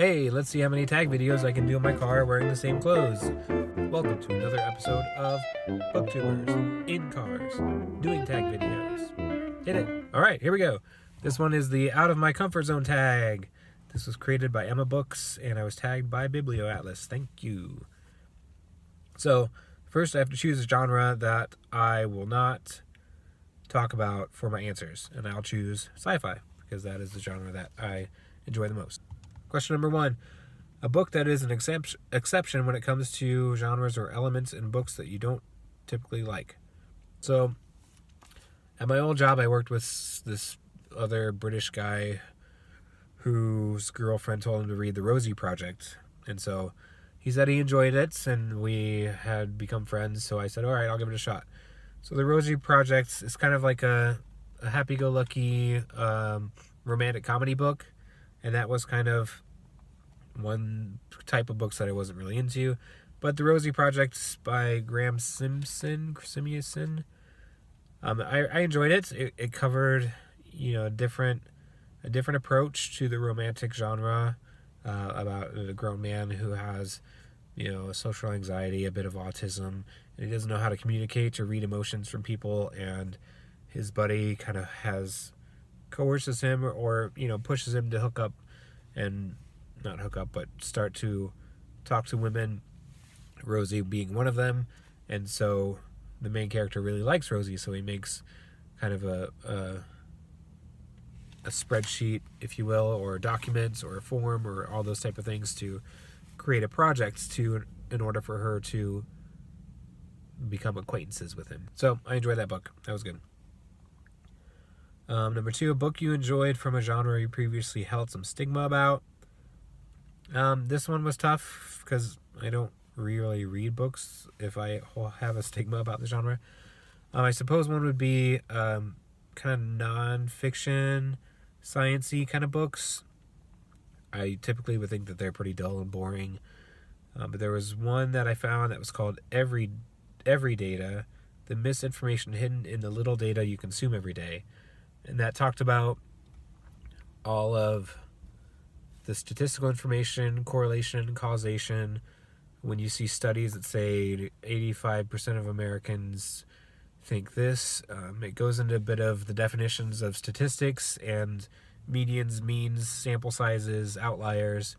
Hey, let's see how many tag videos I can do in my car wearing the same clothes. Welcome to another episode of BookTubers in cars doing tag videos. Hit it. Alright, here we go. This one is the Out of My Comfort Zone tag. This was created by Emma Books and I was tagged by BiblioAtlas. Thank you. So, first I have to choose a genre that I will not talk about for my answers. And I'll choose sci-fi because that is the genre that I enjoy the most. Question number 1. A book that is an exception when it comes to genres or elements in books that you don't typically like. So, at my old job, I worked with this other British guy whose girlfriend told him to read The Rosie Project. And so, he said he enjoyed it, and we had become friends, so I said, alright, I'll give it a shot. So, The Rosie Project is kind of like a happy-go-lucky romantic comedy book. And that was kind of one type of books that I wasn't really into. But The Rosie Project by Graham Simpson, I enjoyed it. It covered, a different approach to the romantic genre about a grown man who has, social anxiety, a bit of autism, and he doesn't know how to communicate or read emotions from people. And his buddy kind of coerces him or pushes him to start to talk to women, Rosie being one of them. And so the main character really likes Rosie, so he makes kind of a spreadsheet, if you will, or documents or a form or all those type of things to create a project in order for her to become acquaintances with him. So I enjoyed that book. That was good. Number 2, a book you enjoyed from a genre you previously held some stigma about. This one was tough because I don't really read books if I have a stigma about the genre. I suppose one would be kind of non-fiction, science-y kind of books. I typically would think that they're pretty dull and boring. But there was one that I found that was called Every Data, the misinformation hidden in the little data you consume every day. And that talked about all of the statistical information, correlation, causation. When you see studies that say 85% of Americans think this, it goes into a bit of the definitions of statistics and medians, means, sample sizes, outliers,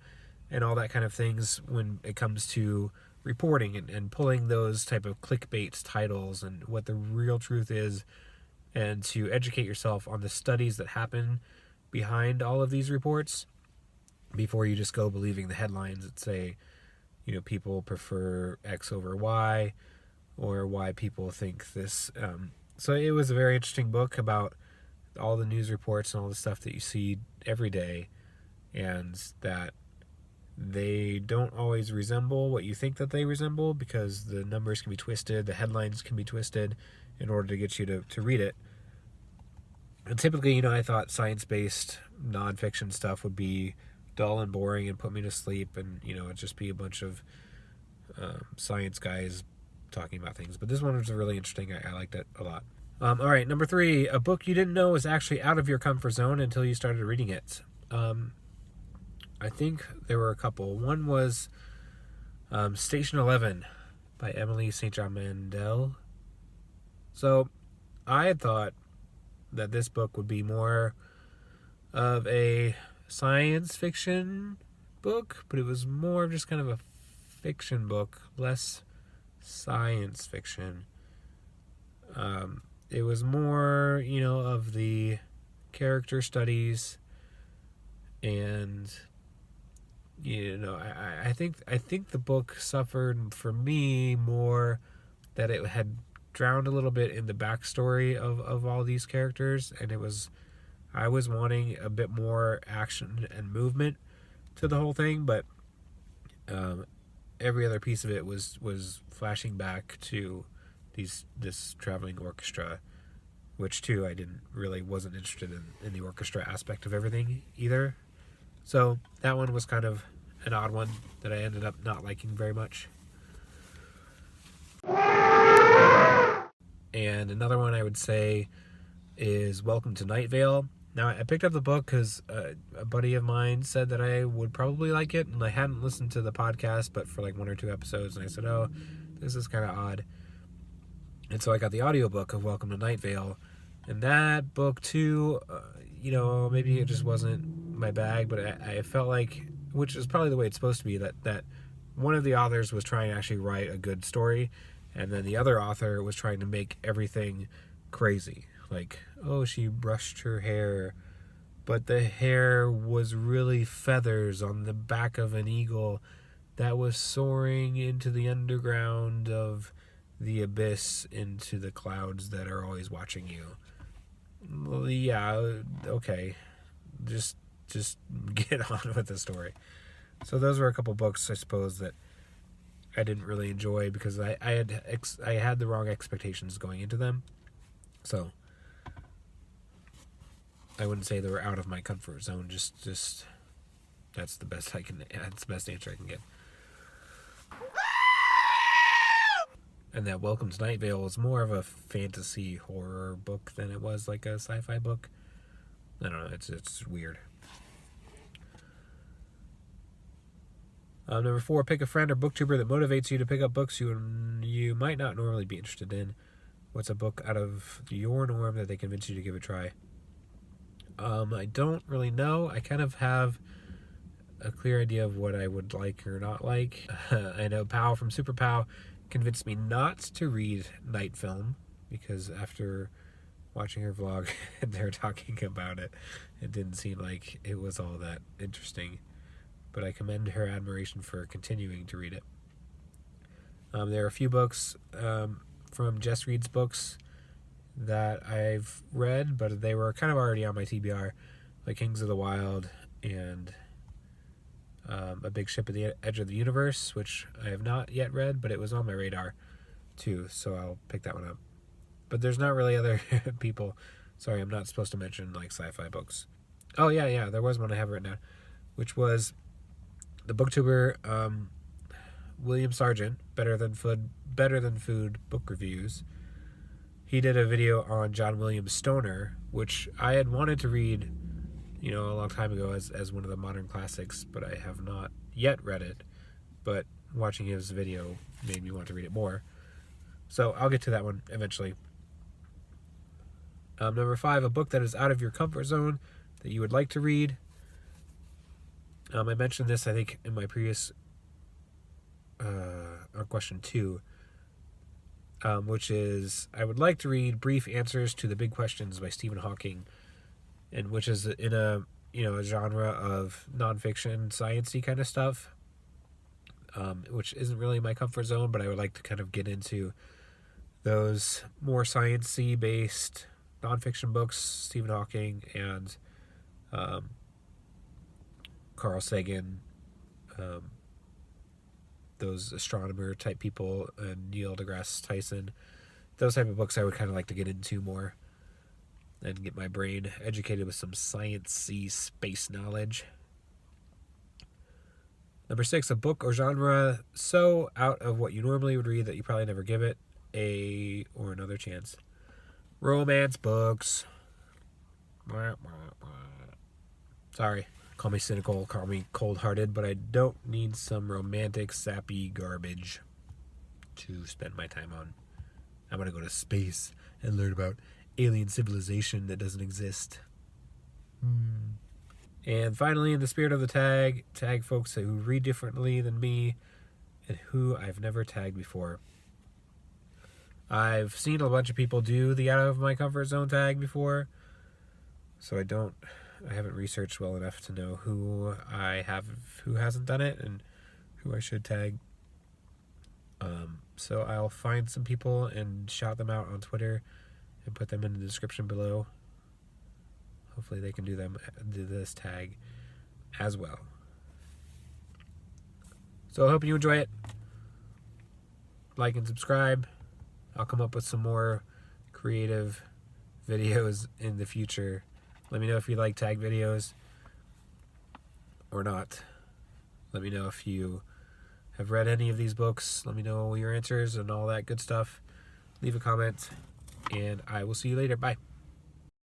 and all that kind of things when it comes to reporting and pulling those type of clickbait titles and what the real truth is, and to educate yourself on the studies that happen behind all of these reports before you just go believing the headlines that say, people prefer X over Y or why people think this. So it was a very interesting book about all the news reports and all the stuff that you see every day, and that they don't always resemble what you think that they resemble because the numbers can be twisted, the headlines can be twisted in order to get you to read it. And typically, I thought science-based nonfiction stuff would be dull and boring and put me to sleep, and it'd just be a bunch of science guys talking about things. But this one was really interesting. I liked it a lot. All right, number 3, a book you didn't know was actually out of your comfort zone until you started reading it. I think there were a couple. One was Station 11 by Emily St. John Mandel. So I had thought that this book would be more of a science fiction book, but it was more of just kind of a fiction book, less science fiction. It was more, of the character studies, and I think the book suffered for me more that it had drowned a little bit in the backstory of all these characters, and I was wanting a bit more action and movement to the whole thing, but every other piece of it was flashing back to this traveling orchestra, which too I wasn't interested in the orchestra aspect of everything either. So that one was kind of an odd one that I ended up not liking very much. And another one I would say is Welcome to Night Vale Now, I picked up the book because a buddy of mine said that I would probably like it, and I hadn't listened to the podcast, but for like 1 or 2 episodes, and I said, oh, this is kind of odd. And so I got the audiobook of Welcome to Night Vale, and that book too, maybe it just wasn't my bag, but I felt like, which is probably the way it's supposed to be, that one of the authors was trying to actually write a good story, and then the other author was trying to make everything crazy. Like, oh, she brushed her hair, but the hair was really feathers on the back of an eagle that was soaring into the underground of the abyss, into the clouds that are always watching you. Well, yeah, okay. Just get on with the story. So those were a couple books, I suppose, that I didn't really enjoy because I had the wrong expectations going into them. So I wouldn't say they were out of my comfort zone. Just that's the best that's the best answer I can get. And that Welcome to Night Vale was more of a fantasy horror book than it was like a sci-fi book. I don't know. It's weird. Number 4, pick a friend or booktuber that motivates you to pick up books you might not normally be interested in. What's a book out of your norm that they convince you to give a try? I don't really know. I kind of have a clear idea of what I would like or not like. I know Pal from Super Pal convinced me not to read Night Film because after watching her vlog and they're talking about it, it didn't seem like it was all that interesting. But I commend her admiration for continuing to read it. There are a few books from Jess Reed's books that I've read, but they were kind of already on my TBR, like Kings of the Wild and A Big Ship at the Edge of the Universe, which I have not yet read, but it was on my radar too, so I'll pick that one up. But there's not really other people. Sorry, I'm not supposed to mention like sci-fi books. Oh yeah, there was one I have written down, which was the BookTuber William Sargent, Better Than Food book reviews. He did a video on John Williams' Stoner, which I had wanted to read, a long time ago as one of the modern classics, but I have not yet read it. But watching his video made me want to read it more. So I'll get to that one eventually. Number 5, a book that is out of your comfort zone that you would like to read. I mentioned this, I think, in my previous question 2, which is I would like to read Brief Answers to the Big Questions by Stephen Hawking, and which is in a genre of nonfiction, sciencey kind of stuff, which isn't really my comfort zone, but I would like to kind of get into those more sciencey based nonfiction books, Stephen Hawking and Carl Sagan, those astronomer type people, and Neil deGrasse Tyson. Those type of books I would kind of like to get into more and get my brain educated with some science-y space knowledge. Number 6, a book or genre so out of what you normally would read that you probably never give it another chance. Romance books. Sorry, call me cynical, call me cold-hearted, but I don't need some romantic, sappy garbage to spend my time on. I want to go to space and learn about alien civilization that doesn't exist. And finally, in the spirit of the tag folks who read differently than me and who I've never tagged before. I've seen a bunch of people do the out of my comfort zone tag before, so I haven't researched well enough to know who hasn't done it and who I should tag. So I'll find some people and shout them out on Twitter and put them in the description below. Hopefully they can do this tag as well. So I hope you enjoy it. Like and subscribe. I'll come up with some more creative videos in the future. Let me know if you like tag videos or not. Let me know if you have read any of these books. Let me know your answers and all that good stuff. Leave a comment, and I will see you later. Bye.